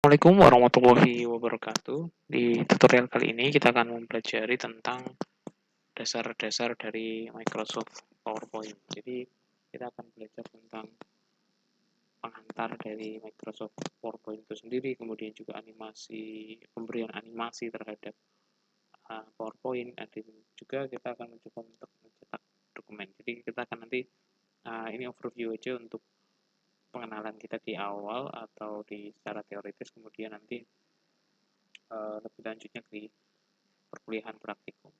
Assalamualaikum warahmatullahi wabarakatuh. Di tutorial kali ini kita akan mempelajari tentang dasar-dasar dari Microsoft PowerPoint. Jadi kita akan belajar tentang pengantar dari Microsoft PowerPoint itu sendiri, kemudian juga pemberian animasi terhadap PowerPoint. Dan juga kita akan mencoba untuk mencetak dokumen. Jadi kita akan nanti ini overview aja untuk pengenalan kita di awal atau di secara teoritis, kemudian nanti lebih lanjutnya di perkuliahan praktikum.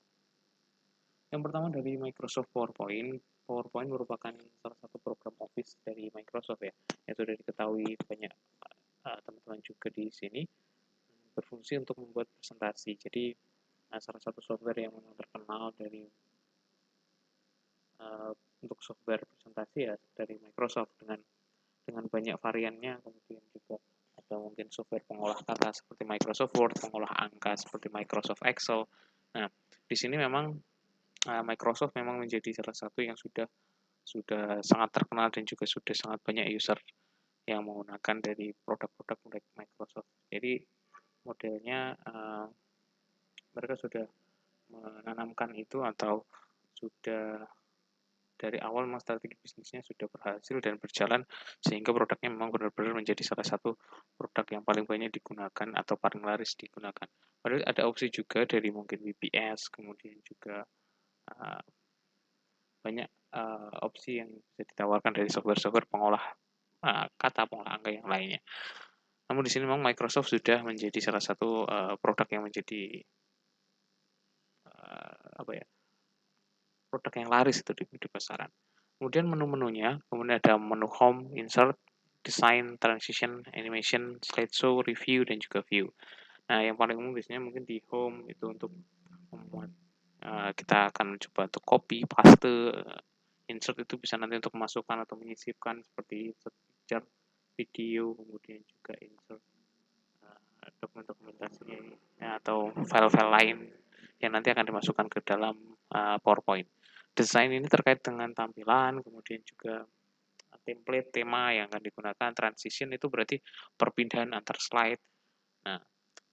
Yang pertama dari Microsoft PowerPoint. PowerPoint merupakan salah satu program Office dari Microsoft ya. Itu sudah diketahui banyak teman-teman juga di sini, berfungsi untuk membuat presentasi. Jadi salah satu software yang terkenal dari untuk software presentasi ya dari Microsoft dengan banyak variannya. Kemudian juga ada mungkin software pengolah kata seperti Microsoft Word, pengolah angka seperti Microsoft Excel. Nah, di sini memang Microsoft memang menjadi salah satu yang sudah sangat terkenal dan juga sudah sangat banyak user yang menggunakan dari produk-produk Microsoft. Jadi modelnya mereka sudah menanamkan itu atau sudah dari awal memang strategi bisnisnya sudah berhasil dan berjalan sehingga produknya memang benar-benar menjadi salah satu produk yang paling banyak digunakan atau paling laris digunakan. Padahal ada opsi juga dari mungkin VPS, kemudian juga banyak opsi yang bisa ditawarkan dari software-software pengolah kata, pengolah angka yang lainnya. Namun di sini memang Microsoft sudah menjadi salah satu produk yang menjadi produk yang laris itu di pasaran. Kemudian menu-menunya, kemudian ada menu Home, Insert, Design, Transition, Animation, Slideshow, Review, dan juga View. Nah, yang paling umum biasanya mungkin di Home itu untuk membuat kita akan coba untuk copy, paste, insert itu bisa nanti untuk memasukkan atau menyisipkan seperti picture, video, kemudian juga insert dokumen-dokumentasinya atau file-file lain yang nanti akan dimasukkan ke dalam PowerPoint. Desain ini terkait dengan tampilan, kemudian juga template, tema yang akan digunakan, transition itu berarti perpindahan antar slide. Nah,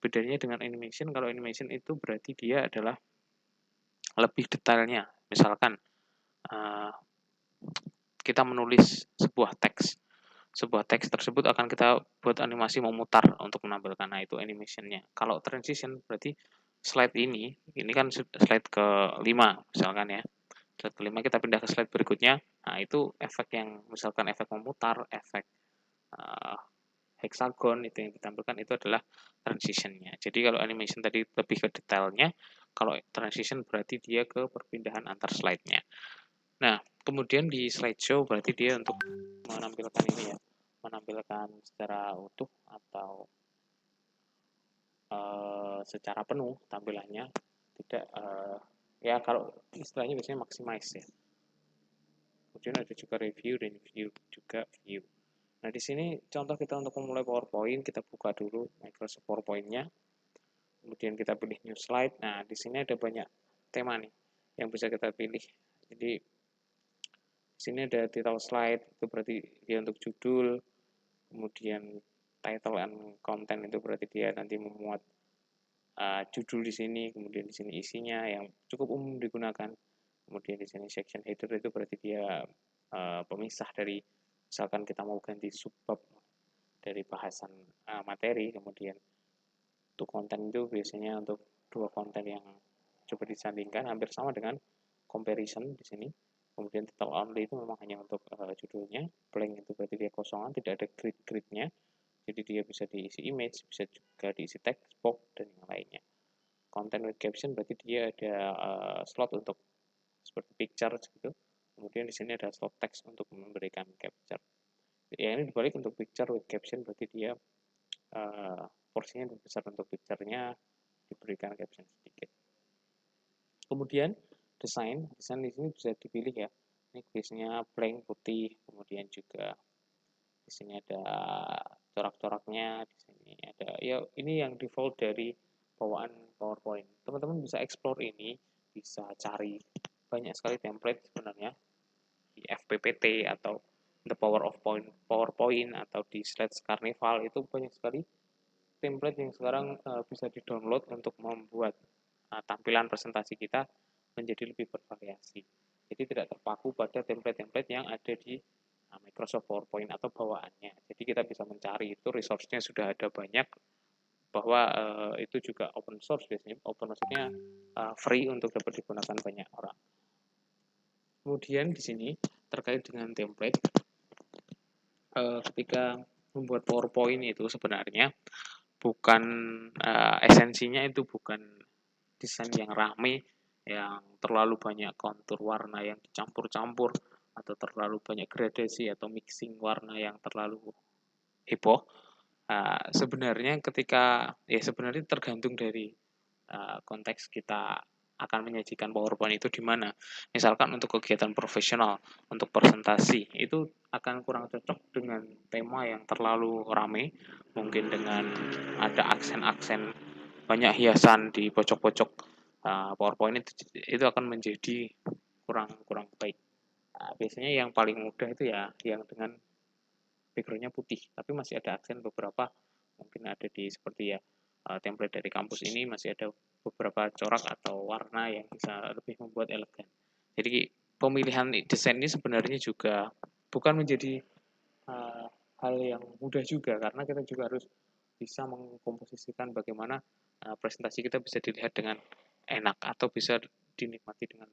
bedanya dengan animation, kalau animation itu berarti dia adalah lebih detailnya. Misalkan kita menulis sebuah teks. Sebuah teks tersebut akan kita buat animasi memutar untuk menampilkan. Nah, itu animationnya. Kalau transition berarti slide ini kan slide ke-5 misalkan ya. Slide ke-5 kita pindah ke slide berikutnya. Nah, itu efek yang misalkan efek memutar, efek hexagon itu yang ditampilkan itu adalah transitionnya. Jadi kalau animation tadi lebih ke detailnya, kalau transition berarti dia ke perpindahan antar slide-nya. Nah, kemudian di slideshow berarti dia untuk menampilkan ini ya, menampilkan secara utuh atau secara penuh tampilannya, tidak ya kalau istilahnya biasanya maximize ya. Kemudian ada juga review dan juga view. Nah, di sini contoh kita untuk memulai PowerPoint, kita buka dulu Microsoft PowerPoint-nya. Kemudian kita pilih new slide. Nah, di sini ada banyak tema nih yang bisa kita pilih. Jadi di sini ada title slide, itu berarti dia untuk judul. Kemudian title and content itu berarti dia nanti memuat judul di sini, kemudian di sini isinya yang cukup umum digunakan. Kemudian di sini section header itu berarti dia pemisah dari misalkan kita mau ganti subbab dari bahasan materi. Kemudian untuk konten itu biasanya untuk dua konten yang coba disandingkan hampir sama dengan comparison di sini. Kemudian title only itu memang hanya untuk judulnya, blank itu berarti dia kosongan, tidak ada grid-gridnya. Jadi dia bisa diisi image, bisa juga diisi text box dan yang lainnya. Content with caption berarti dia ada slot untuk seperti picture gitu. Kemudian di sini ada slot text untuk memberikan capture. Ya ini dibalik untuk picture with caption berarti dia porsinya lebih besar untuk picture-nya, diberikan caption sedikit. Kemudian desain di sini bisa dipilih ya. Ini biasanya blank putih, kemudian juga di sini ada corak-coraknya, di sini ada ya ini yang default dari bawaan PowerPoint. Teman-teman bisa explore ini, bisa cari banyak sekali template sebenarnya di FPPT atau The Power of PowerPoint atau di Slides Carnival itu banyak sekali template yang sekarang bisa di-download untuk membuat tampilan presentasi kita menjadi lebih bervariasi. Jadi tidak terpaku pada template-template yang ada di Microsoft PowerPoint atau bawaannya. Jadi kita bisa mencari itu resource-nya sudah ada banyak, bahwa itu juga open source biasanya. Open maksudnya free untuk dapat digunakan banyak orang. Kemudian di sini terkait dengan template, ketika membuat PowerPoint itu sebenarnya bukan esensinya itu bukan desain yang rame, yang terlalu banyak kontur warna yang dicampur-campur, atau terlalu banyak gradasi atau mixing warna yang terlalu heboh. Sebenarnya sebenarnya tergantung dari konteks kita akan menyajikan PowerPoint itu di mana. Misalkan untuk kegiatan profesional, untuk presentasi, itu akan kurang cocok dengan tema yang terlalu ramai, mungkin dengan ada aksen-aksen banyak hiasan di pojok-pojok PowerPoint itu akan menjadi kurang baik. Biasanya yang paling mudah itu ya yang dengan background-nya putih, tapi masih ada aksen beberapa, mungkin ada di seperti ya template dari kampus ini masih ada beberapa corak atau warna yang bisa lebih membuat elegan. Jadi pemilihan desain ini sebenarnya juga bukan menjadi hal yang mudah juga, karena kita juga harus bisa mengkomposisikan bagaimana presentasi kita bisa dilihat dengan enak atau bisa dinikmati dengan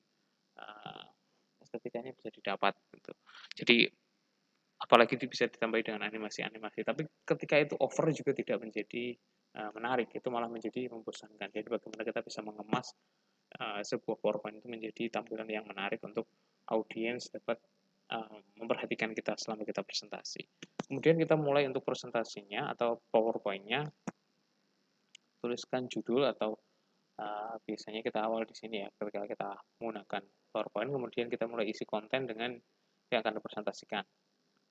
estetikanya bisa didapat gitu. Jadi apalagi bisa ditambahi dengan animasi-animasi. Tapi ketika itu over juga tidak menjadi menarik, itu malah menjadi membosankan. Jadi bagaimana kita bisa mengemas sebuah PowerPoint itu menjadi tampilan yang menarik untuk audiens dapat memperhatikan kita selama kita presentasi. Kemudian kita mulai untuk presentasinya atau PowerPoint-nya, tuliskan judul atau biasanya kita awal di sini ya, ketika kita menggunakan PowerPoint, kemudian kita mulai isi konten dengan yang akan dipresentasikan.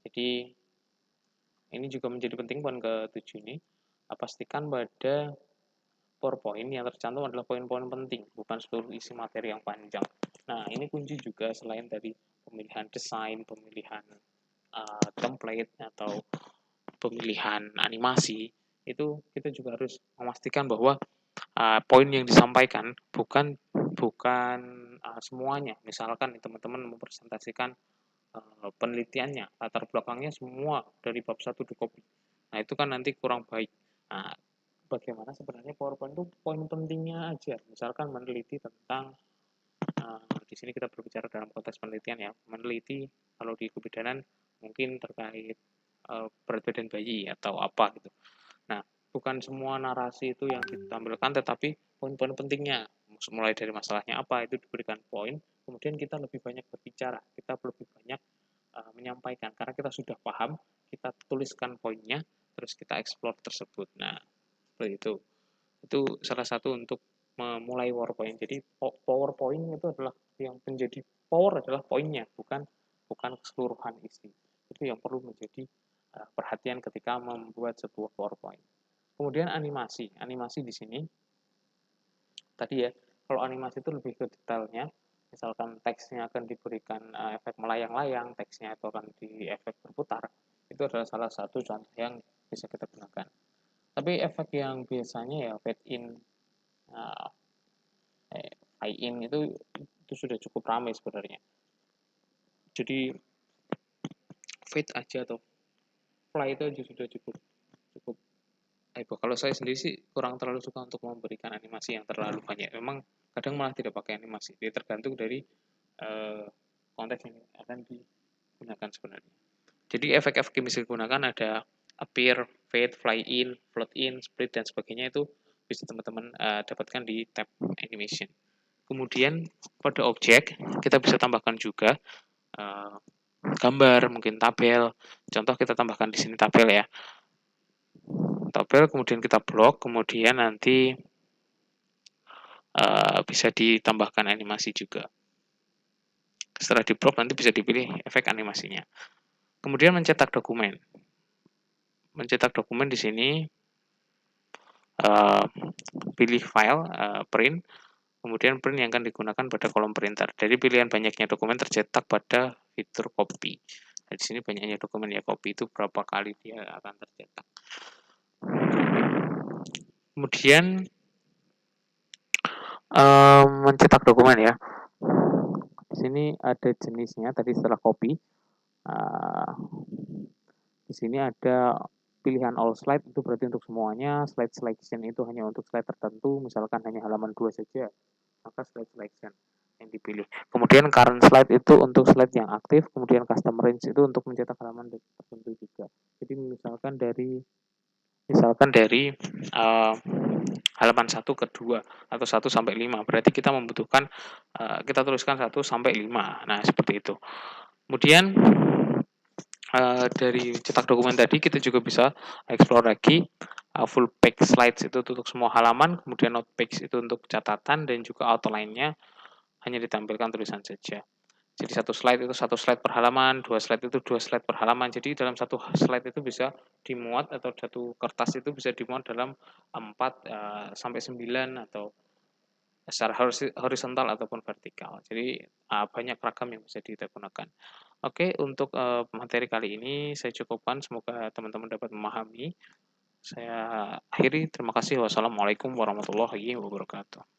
Jadi ini juga menjadi penting poin ke-7 ini, pastikan pada PowerPoint yang tercantum adalah poin-poin penting, bukan seluruh isi materi yang panjang. Nah, ini kunci juga selain dari pemilihan desain, pemilihan template, atau pemilihan animasi, itu kita juga harus memastikan bahwa poin yang disampaikan bukan semuanya. Misalkan teman-teman mempresentasikan penelitiannya, latar belakangnya semua dari bab 1 di copy. Nah, itu kan nanti kurang baik. Nah, bagaimana sebenarnya PowerPoint itu poin pentingnya aja. Misalkan meneliti tentang di sini kita berbicara dalam konteks penelitian ya, meneliti kalau di kebidanan mungkin terkait berat badan bayi atau apa gitu. Nah, bukan semua narasi itu yang ditampilkan, tetapi poin-poin pentingnya, mulai dari masalahnya apa itu diberikan poin, kemudian kita lebih banyak berbicara, kita lebih banyak menyampaikan, karena kita sudah paham, kita tuliskan poinnya, terus kita explore tersebut. Nah, seperti itu. Itu salah satu untuk memulai PowerPoint. Jadi PowerPoint itu adalah yang menjadi power adalah poinnya, bukan keseluruhan isi. Itu yang perlu menjadi perhatian ketika membuat sebuah PowerPoint. Kemudian animasi. Animasi di sini tadi ya, kalau animasi itu lebih ke detailnya. Misalkan teksnya akan diberikan efek melayang-layang, teksnya itu akan di efek berputar. Itu adalah salah satu contoh yang bisa kita gunakan. Tapi efek yang biasanya ya fade in, fade in itu sudah cukup ramai sebenarnya. Jadi fade aja atau fly itu aja sudah cukup kalau saya sendiri sih kurang terlalu suka untuk memberikan animasi yang terlalu banyak. Memang kadang malah tidak pakai animasi. Jadi tergantung dari konteks yang akan digunakan sebenarnya. Jadi efek-efek yang bisa digunakan ada appear, fade, fly in, float in, split, dan sebagainya. Itu bisa teman-teman dapatkan di tab animation. Kemudian pada objek kita bisa tambahkan juga gambar, mungkin tabel. Contoh kita tambahkan di sini tabel ya. Tabel, kemudian kita blok, kemudian nanti bisa ditambahkan animasi juga. Setelah di blok nanti bisa dipilih efek animasinya. Kemudian mencetak dokumen. Mencetak dokumen di sini pilih file, print, kemudian print yang akan digunakan pada kolom printer. Jadi pilihan banyaknya dokumen tercetak pada fitur copy. Nah, di sini banyaknya dokumen ya, copy itu berapa kali dia akan tercetak. Kemudian mencetak dokumen ya. Di sini ada jenisnya tadi setelah copy. Uh, di sini ada pilihan all slide itu berarti untuk semuanya, slide selection itu hanya untuk slide tertentu, misalkan hanya halaman 2 saja, maka slide selection yang dipilih. Kemudian current slide itu untuk slide yang aktif, kemudian custom range itu untuk mencetak halaman tertentu juga. Jadi misalkan dari halaman 1 ke 2 atau 1 sampai 5. Berarti kita membutuhkan kita tuliskan 1 sampai 5. Nah, seperti itu. Kemudian dari cetak dokumen tadi kita juga bisa explore lagi full page slides itu untuk semua halaman, kemudian note page itu untuk catatan dan juga outline-nya hanya ditampilkan tulisan saja. Jadi satu slide itu satu slide per halaman, dua slide itu dua slide per halaman. Jadi dalam satu slide itu bisa dimuat atau satu kertas itu bisa dimuat dalam 4 sampai 9 atau secara horizontal ataupun vertikal. Jadi banyak ragam yang bisa kita gunakan. Oke, untuk materi kali ini saya cukupkan. Semoga teman-teman dapat memahami. Saya akhiri. Terima kasih. Wassalamualaikum warahmatullahi wabarakatuh.